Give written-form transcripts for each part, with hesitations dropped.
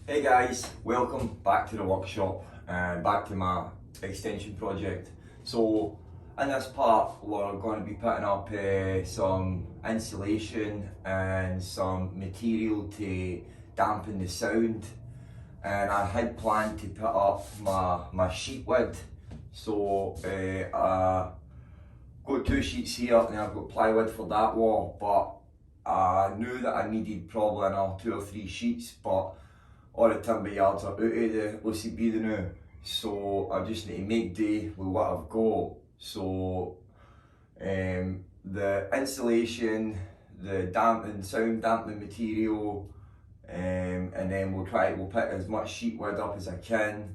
Hey guys, welcome back to the workshop and back to my extension project. So in this part we're going to be putting up some insulation and some material to dampen the sound, and I had planned to put up my sheet wood. So I got two sheets here and I've got plywood for that wall, but I knew that I needed probably another 2 or 3 sheets, but all the timber yards are out of the OCB now, so I just need to make do with what I've got. So the insulation, the sound dampening material, and then we'll put as much sheet wood up as I can,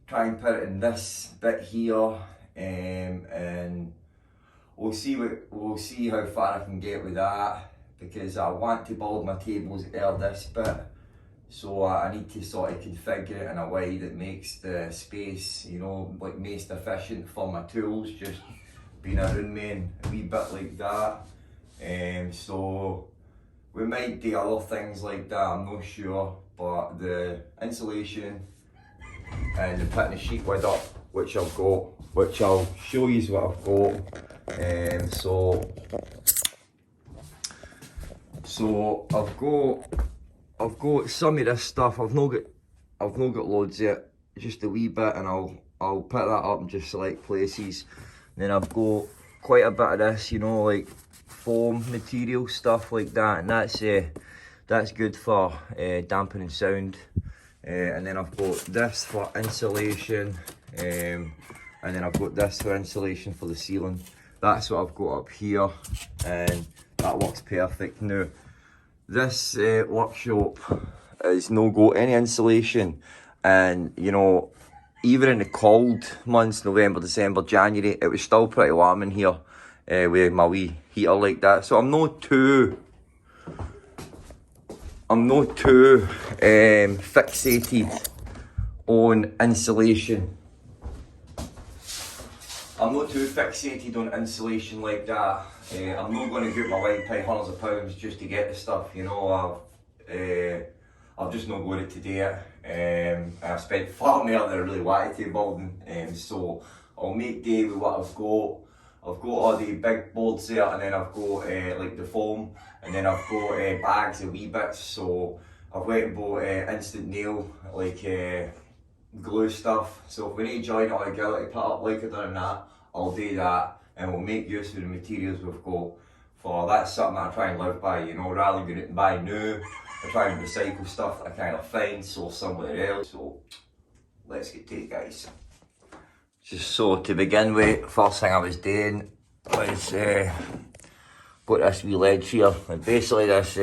try and put it in this bit here, and we'll see how far I can get with that, because I want to build my tables out this bit. So I need to sort of configure it in a way that makes the space, like most efficient for my tools, just being around me and a wee bit like that. So we might do other things like that, I'm not sure, but the insulation and the putting the sheet wood up, which I've got, which I'll show you what I've got. So I've got some of this stuff. I've not got loads yet, just a wee bit, and I'll put that up in just select places. And then I've got quite a bit of this, like foam material stuff like that, and that's good for dampening sound. And then I've got this for insulation, and then I've got this for insulation for the ceiling. That's what I've got up here, and that works perfect. Now, this workshop has no got any insulation, and even in the cold months, November, December, January, it was still pretty warm in here with my wee heater like that. So I'm not too fixated on insulation. I'm not too fixated on insulation like that. I'm not going to get my leg pay hundreds of pounds just to get the stuff, I've just not got it to do it. I've spent far more than I really wanted to building, so I'll make do with what I've got. I've got all the big boards there, and then I've got like the foam, and then I've got bags of wee bits. So I've went and bought instant nail, like glue stuff. So if we need to join it all together to put up like I've done that, I'll do that, and we'll make use of the materials we've got. For that's something that I try and live by, rather than going out and buy new. I try and recycle stuff that I kind of find so somewhere else. So let's get to it, guys. Just so to begin with, first thing I was doing was put this wee ledge here, and basically this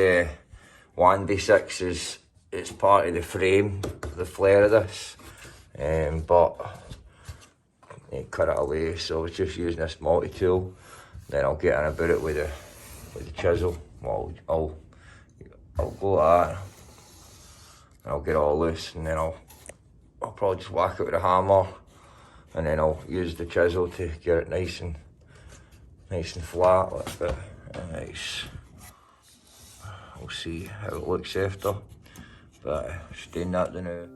1x6 is part of the frame, the flare of this, but I cut it away, so I was just using this multi-tool. Then I'll get in about it with the chisel. Well, I'll go at that, and I'll get it all loose, and then I'll probably just whack it with a hammer, and then I'll use the chisel to get it nice and flat, like that. Nice. We'll see how it looks after, but just doing that now.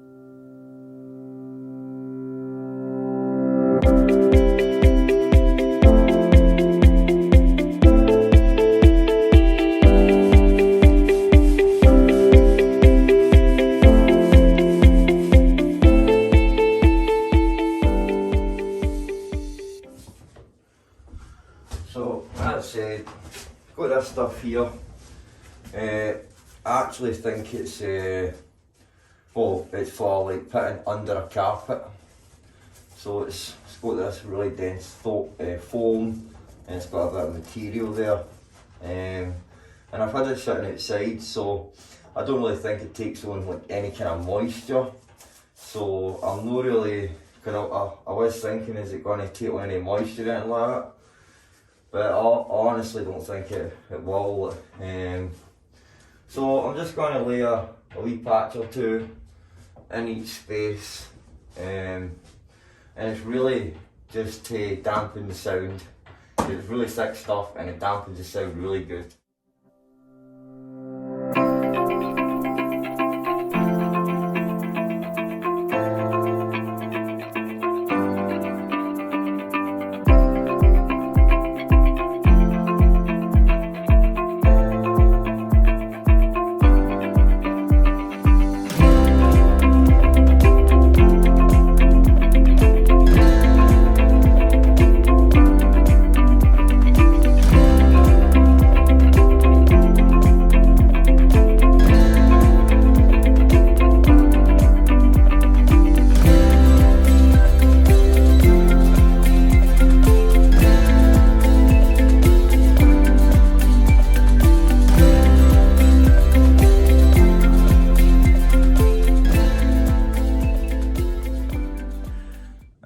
So that's got this stuff here. I actually think it's it's for like putting under a carpet. So it's got this really dense foam, and it's got a bit of material there. And I've had it sitting outside, so I don't really think it takes on like any kind of moisture. So I'm not really, cause I was thinking, is it going to take on any moisture or anything like that? But I honestly don't think it will. So I'm just going to lay a wee patch or two in each space, and it's really just to dampen the sound. It's really thick stuff and it dampens the sound really good.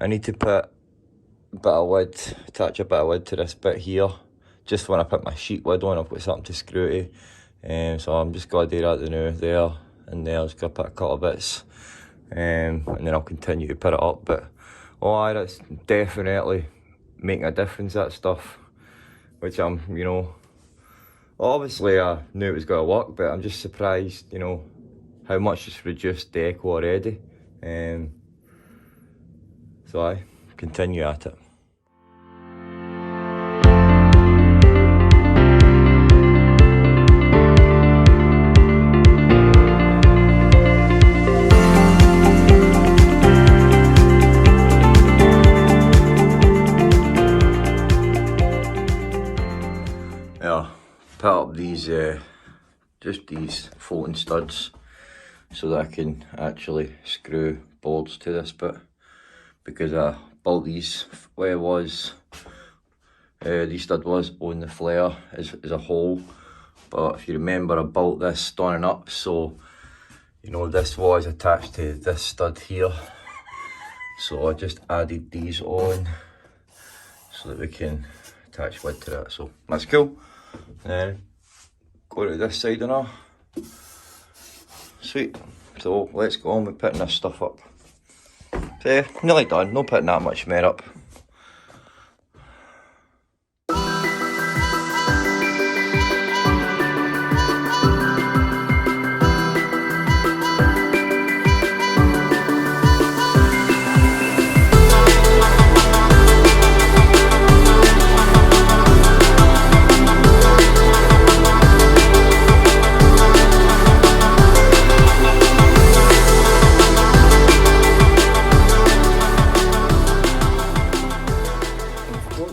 I need to put a bit of wood, attach a bit of wood to this bit here. Just when I put my sheet lid on, I've got something to screw to. So I'm just going to do that now, there and there. Just going to put a couple of bits. And then I'll continue to put it up. But oh aye, that's definitely making a difference, that stuff. Which I'm, you know, obviously I knew it was going to work, but I'm just surprised, you know, how much it's reduced the echo already. So I continue at it. Yeah, put up these, just these floating studs so that I can actually screw boards to this bit, because I built these where it was, the stud was on the flare as a hole, but if you remember I built this standing up, so you know this was attached to this stud here, so I just added these on so that we can attach wood to that, so that's cool. And then go to this side now. Sweet. So let's go on with putting this stuff up. So, nearly done, not putting that much more up.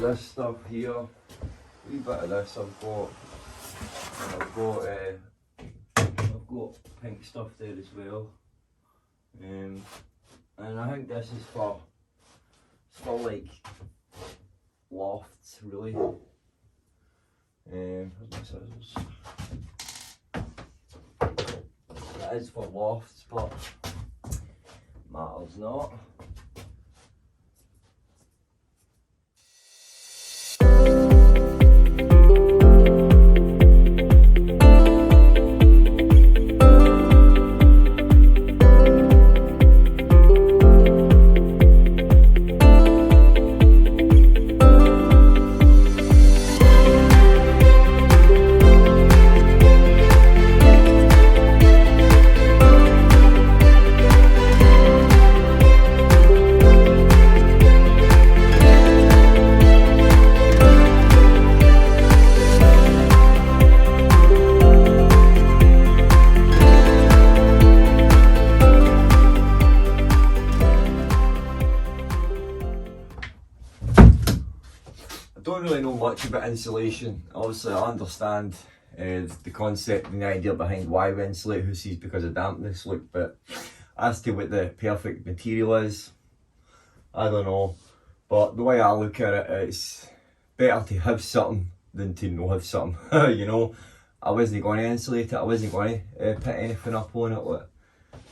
This stuff here, a wee bit of this I've got pink stuff there as well, and I think this is for like lofts really. Where's my scissors? That is for lofts, but matters not. I don't really know much about insulation. Obviously I understand the concept and the idea behind why we insulate houses because of dampness, look, but as to what the perfect material is, I don't know. But the way I look at it, it's better to have something than to not have something. You know, I wasn't going to insulate it, I wasn't going to put anything up on it, like,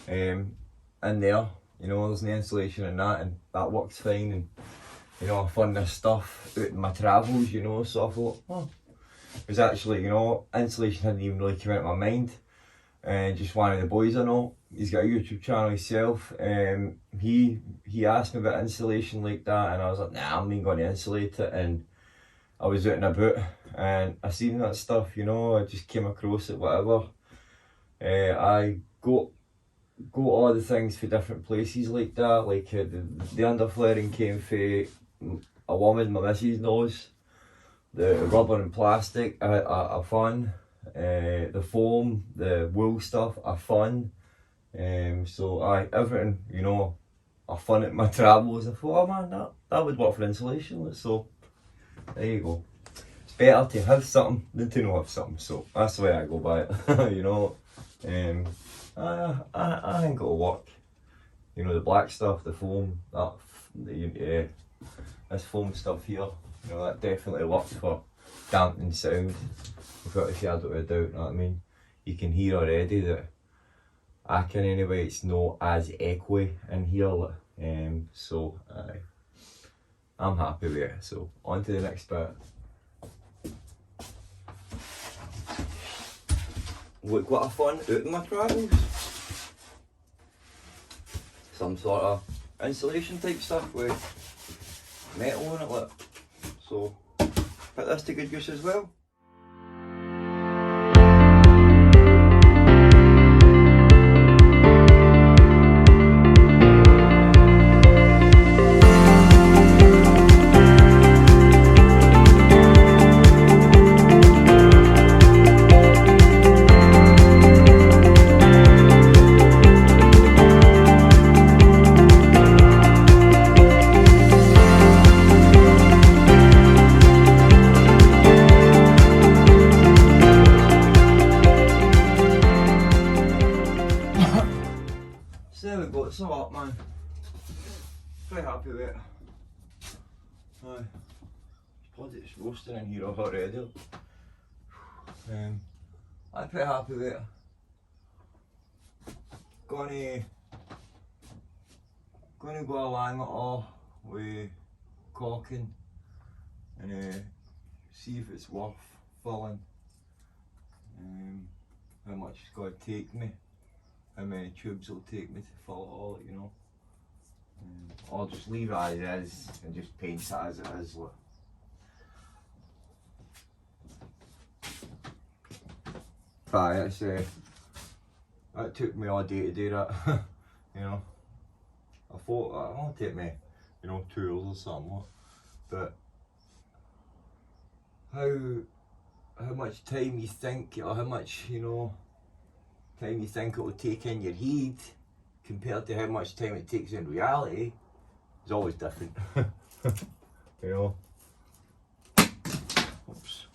in there, you know, there's no insulation in that, and that works fine. And you know, I found this stuff out in my travels, you know, so I thought, oh, it was actually, you know, insulation hadn't even really come out of my mind. And just one of the boys I know, he's got a YouTube channel himself, he asked me about insulation like that, and I was like, nah, I'm not going to insulate it. And I was out and about, and I seen that stuff, you know, I just came across it, whatever. I got all the things for different places like that, like the underflaring came for a woman my missus knows, the rubber and plastic are fun, the foam, the wool stuff are fun, so everything, you know, are fun at my travels. I thought, oh man, that would work for insulation, so there you go. It's better to have something than to not have something, so that's the way I go by it. You know, I think it'll work. You know, the black stuff, the foam, this foam stuff here, you know, that definitely works for dampening sound, without a shadow of a doubt, you know what I mean? You can hear already that, I can anyway, it's not as echoey in here, like, So I'm happy with it. So on to the next bit. Look what I found out in my travels. Some sort of insulation type stuff with metal on it, look. So put this to good use as well. So there we go, it's all up, man. Pretty happy with it. Aye. Bloody, it's roasting in here already. I'm pretty happy with it. Gonna go along it all with caulking and see if it's worth filling. How much it's going to take me. How many tubes it'll take me to fill it all, you know. I'll just leave it as it is and just paint it as it is. Look. Aye, it's, that took me all day to do that, you know. I thought that won't take me, you know, 2 hours or something, but how much time you think, or how much, you know, time you think it will take in your head compared to how much time it takes in reality is always different. You know. Oops.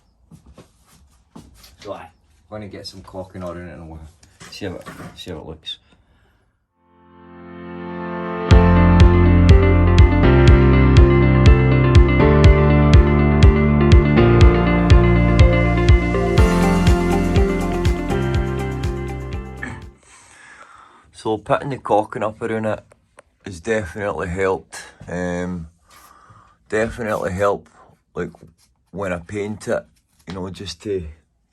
So I'm going to get some caulking on it and we'll see how it looks. So putting the caulking up around it has definitely helped. Definitely help, like when I paint it, you know, just to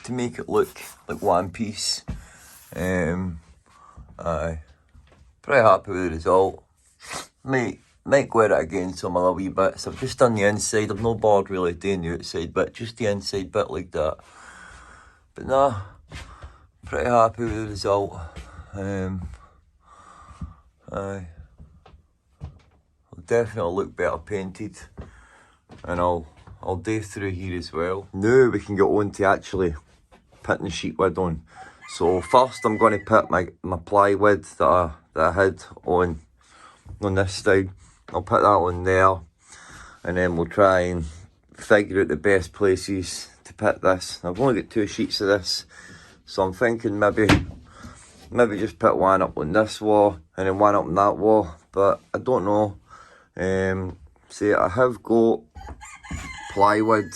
make it look like one piece. Aye, pretty happy with the result. Might go at it again some other wee bits. I've just done the inside. I've no bothered really doing the outside bit, just the inside bit like that. But nah, pretty happy with the result. Aye, it'll definitely look better painted, and I'll do through here as well. Now we can get on to actually putting the sheet wood on. So first I'm going to put my plywood that I had on this side. I'll put that on there, and then we'll try and figure out the best places to put this. I've only got 2 sheets of this, so I'm thinking maybe just put one up on this wall and then one up on that wall, but I don't know. See, I have got plywood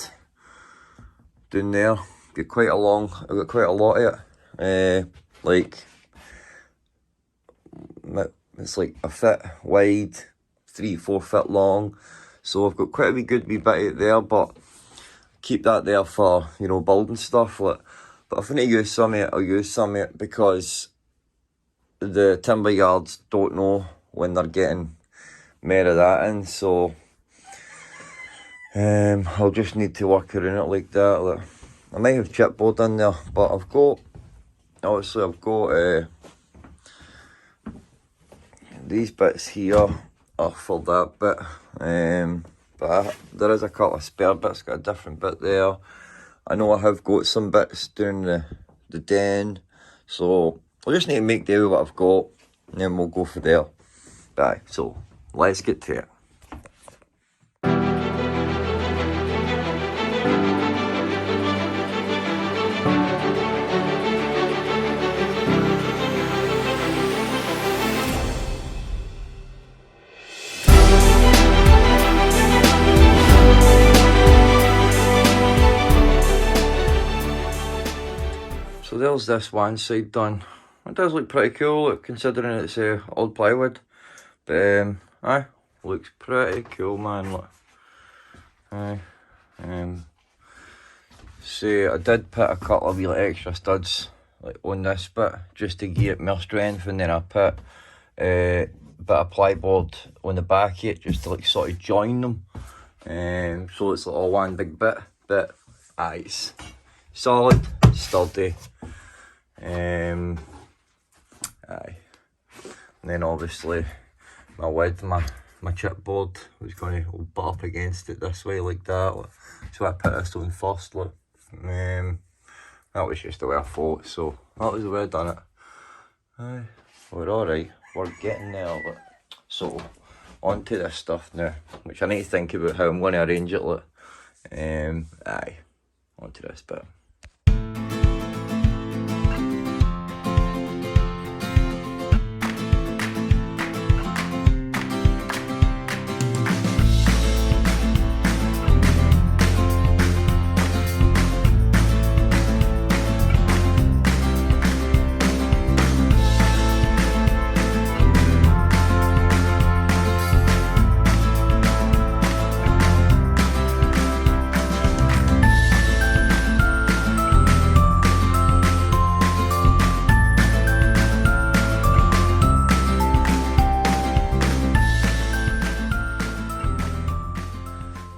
down there. I've got quite a lot of it. Like, it's like a foot wide, 3-4 foot long. So I've got quite a good wee bit out there, but keep that there for, you know, building stuff. Like, but if I need to use some of it, I'll use some of it, because the timber yards don't know when they're getting more of that in, so I'll just need to work around it like that. Like, I might have chipboard in there, but I've got these bits here are for that bit, but there is a couple of spare bits, got a different bit there. I know I have got some bits down the den, so I just need to make do with what I've got, and then we'll go for there. Right, so let's get to it. So there's this one side done. It does look pretty cool, considering it's old plywood. But aye, looks pretty cool, man. Look. Aye. So I did put a couple of wee like, extra studs like on this bit just to give it more strength, and then I put a bit of plyboard on the back of it just to like sort of join them. So it's like all one big bit, but aye, it's solid, sturdy. Aye. And then obviously my wood, my chipboard was going to butt up against it this way like that. Like, so I put this on first. Like, that was just the way I thought, so that was the way I done it. Aye, we're alright, we're getting there. Like. So on to this stuff now, which I need to think about how I'm going to arrange it. Like. Aye, on to this bit.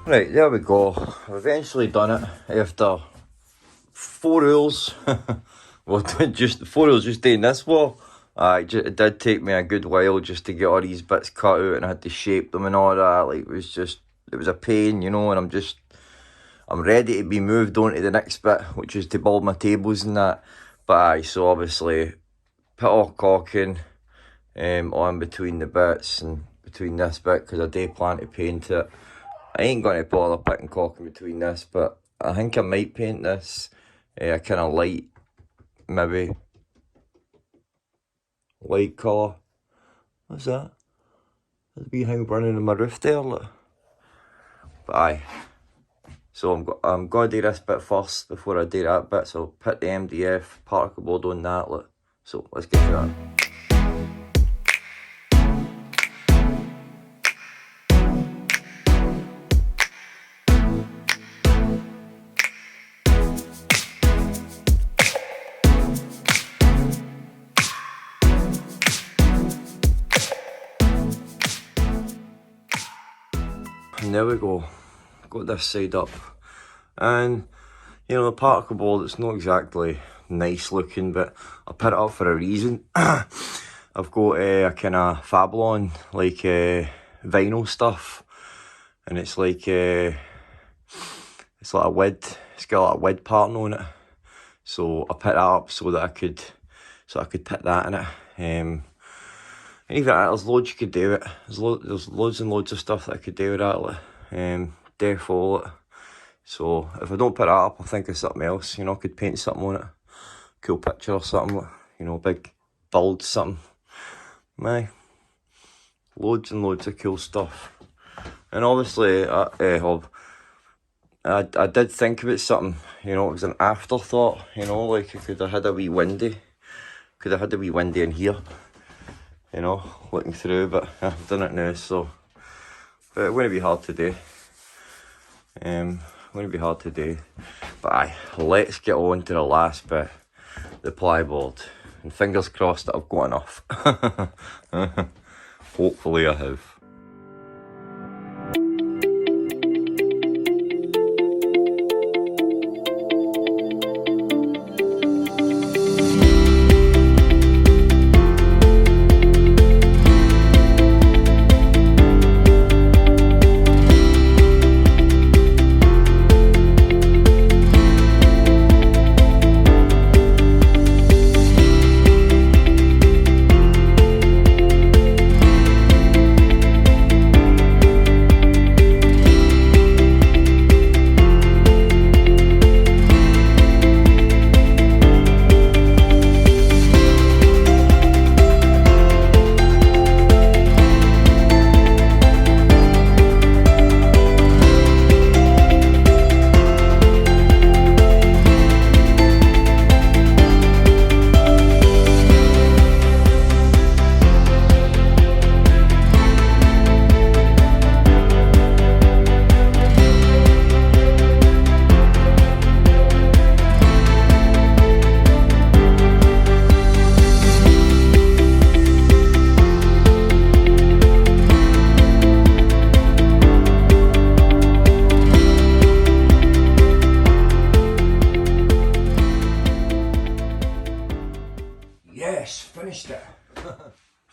Right, there we go. I've eventually done it after 4 hours. Well, just 4 hours just doing this wall. It did take me a good while just to get all these bits cut out, and I had to shape them and all that. Like, it was a pain, you know, and I'm ready to be moved on to the next bit, which is to build my tables and that. But aye, so obviously put all caulking on between the bits and between this bit, because I do plan to paint it. I ain't going to bother putting caulking between this, but I think I might paint this a kind of light, maybe light colour. What's that? There's a wee thing burning on my roof there, look. But aye. So I'm going to do this bit first before I do that bit, so put the MDF particle board on that, look. So let's get to that. And there we go, got this side up, and you know, the particle board, it's not exactly nice looking, but I put it up for a reason. I've got a kind of Fablon, like vinyl stuff, and it's like a wood, it's got like a wood pattern on it, so I put that up so that I could put that in it. And even there's loads you could do with it. There's loads and loads of stuff that I could do with that, like, default. So if I don't put that up, I'll think of something else. You know, I could paint something on it, cool picture or something. Like, you know, big build something. Aye, loads and loads of cool stuff. And obviously, I did think about something. You know, it was an afterthought. You know, like I could have had a wee windy. Could have had a wee windy in here. You know, looking through, but I've done it now, so. But it wouldn't be hard to do. Wouldn't be hard to do. But aye, let's get on to the last bit, the plyboard. And fingers crossed that I've got enough. Hopefully I have.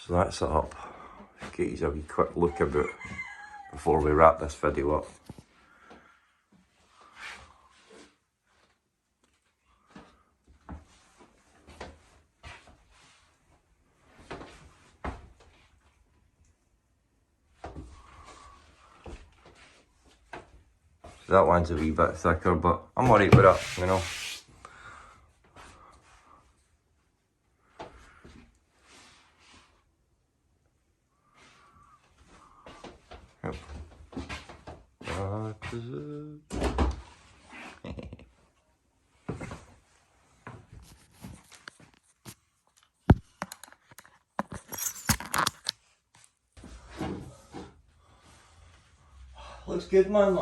So that's it up. Get you a wee quick look about before we wrap this video up. So that one's a wee bit thicker, but I'm alright with it, you know. Yep. That is it. Looks good, man.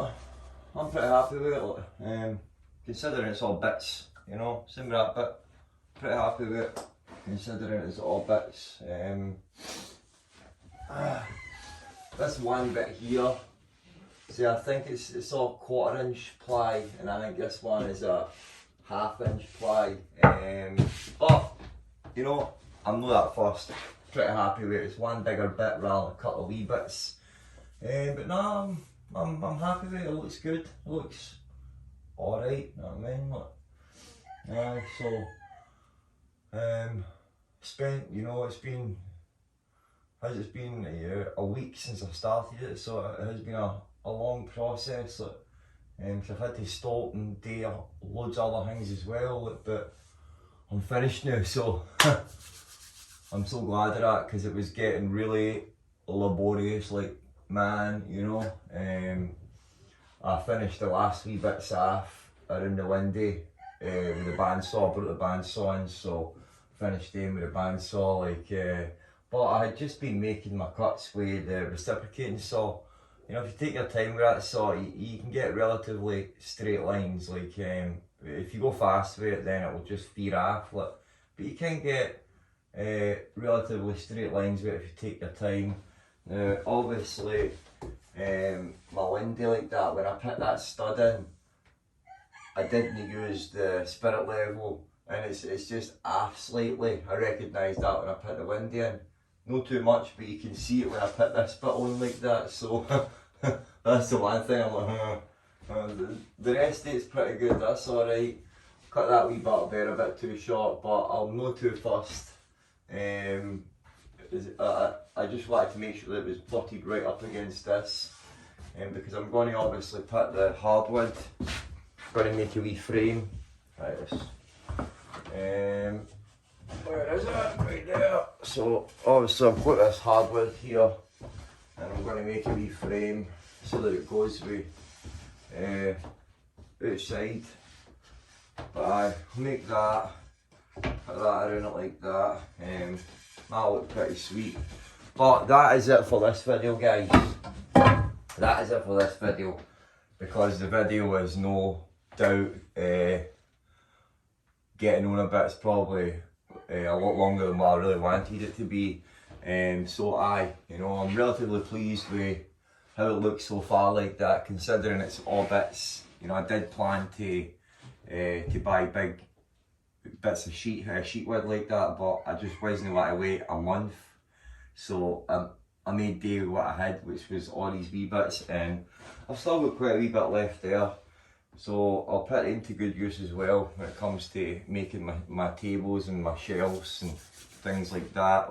I'm pretty happy with it. Considering it's all bits, you know, same with that bit. Pretty happy with it, considering it's all bits. This one bit here, see, I think it's all 1/4 inch ply, and I think this one is a 1/2 inch ply. But you know, I'm not that fussed. Pretty happy with it. It's one bigger bit rather than a couple of wee bits. But no, I'm happy with it. It looks good. It looks alright. You know what I mean? Spent. You know, it's been a week since I started it, so it has been a long process. I've had to stop and do loads of other things as well. But I'm finished now, so I'm so glad of that, because it was getting really laborious. Like, man, you know. I finished the last wee bits off around the windy with the bandsaw. I brought the bandsaw in, so finished them with the bandsaw. But I had just been making my cuts with the reciprocating saw. You know, if you take your time with that saw, you can get relatively straight lines. If you go fast with it, then it will just veer off. But you can get relatively straight lines with it if you take your time. Now, obviously, my windy like that, when I put that stud in, I didn't use the spirit level, and it's just off slightly. I recognised that when I put the windy in. Not too much, but you can see it when I put this bit on like that, so that's the one thing I'm like, the rest of it's pretty good, that's alright. Cut that wee bit there a bit too short, but I'm not too fussed. I just wanted to make sure that it was butted right up against this, because I'm going to obviously put the hardwood, going to make a wee frame. Right, where is it? Right there. So obviously I've got this hardwood here, and I'm going to make a wee frame so that it goes with outside. But I make that, put that around it like that. That'll look pretty sweet. But that is it for this video, guys. That is it for this video, because the video is no doubt getting on a bit. It's probably a lot longer than what I really wanted it to be. So I'm relatively pleased with how it looks so far like that, considering it's all bits. You know, I did plan to buy big bits of sheet wood like that, but I just wasn't want to wait a month. So I made do with what I had, which was all these wee bits, and I've still got quite a wee bit left there. So I'll put it into good use as well when it comes to making my tables and my shelves and things like that.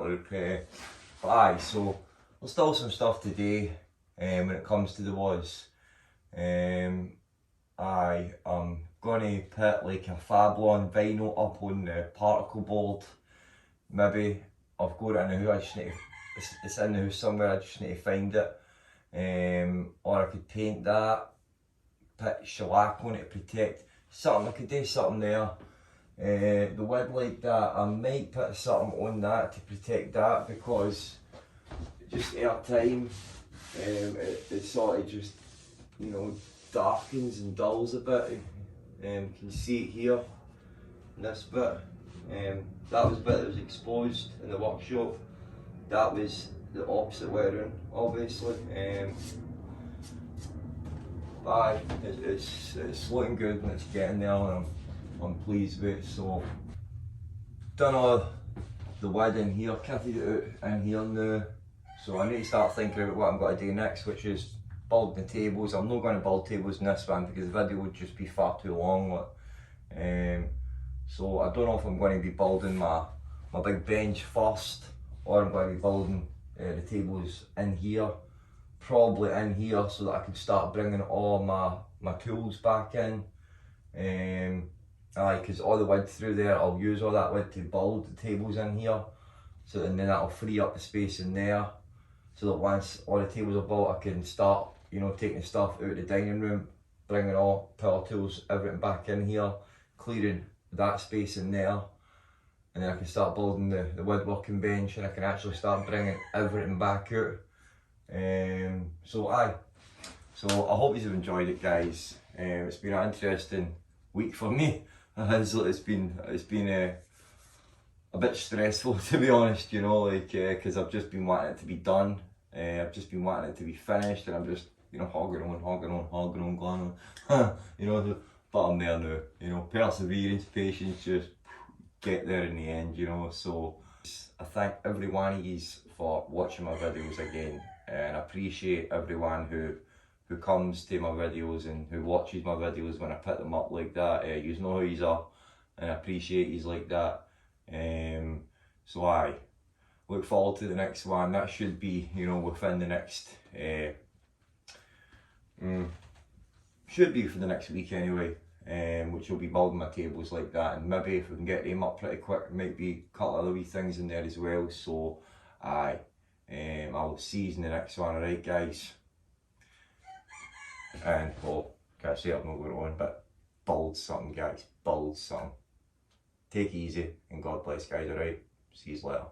So there's still some stuff to do when it comes to the walls. I'm going to put like a Fablon vinyl up on the particle board. Maybe I've got it in the house. It's in the house somewhere. I just need to find it. Or I could paint that. Put shellac on it to protect something. I could do something there. The wood like that, I might put something on that to protect that, because just air time, it sort of just, you know, darkens and dulls a bit. Can you see it here in this bit? That was a bit that was exposed in the workshop. That was the opposite way around, obviously. But it's looking good and it's getting there, and I'm pleased with it. So done all the wood in here, kitted it out in here now. So I need to start thinking about what I'm going to do next, which is build the tables. I'm not going to build tables in this one because the video would just be far too long. So I don't know if I'm going to be building my big bench first, or I'm going to be building the tables in here. Probably in here so that I can start bringing all my tools back in. Because all the wood through there, I'll use all that wood to build the tables in here. So and then that'll free up the space in there. So that once all the tables are built, I can start, you know, taking the stuff out of the dining room, bringing all power tools, everything back in here, clearing that space in there. And then I can start building the woodworking bench, and I can actually start bringing everything back out. So I hope you've enjoyed it, guys. It's been an interesting week for me. It's been a bit stressful, to be honest, you know, like because I've just been wanting it to be done. I've just been wanting it to be finished, and I'm just, you know, hogging on, going on, you know, but I'm there now, you know, perseverance, patience, just get there in the end, you know. So I thank every one of you for watching my videos again, and I appreciate everyone who comes to my videos and who watches my videos when I put them up like that. You know who you are, and I appreciate you like that. So I look forward to the next one. That should be, you know, within the next should be for the next week anyway, which will be building my tables like that, and maybe if we can get them up pretty quick, might be a couple of other wee things in there as well. So I will see you in the next one, alright guys? And well, can't say I'm not going on, but build something, guys, build something. Take it easy, and God bless, guys, alright? See you later.